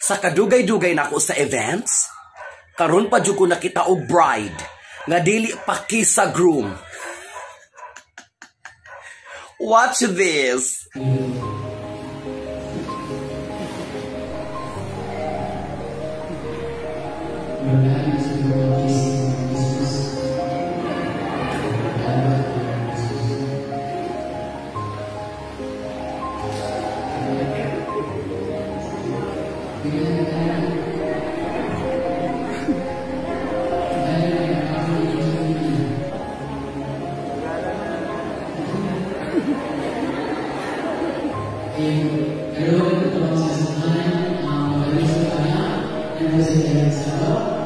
Sa kadugay-dugay nako sa events, karon pa jud ko nakita og bride nga dili pa kisa groom. Watch this. Hello, teman-teman. Nama saya Sukanya. Nama saya Sukanya.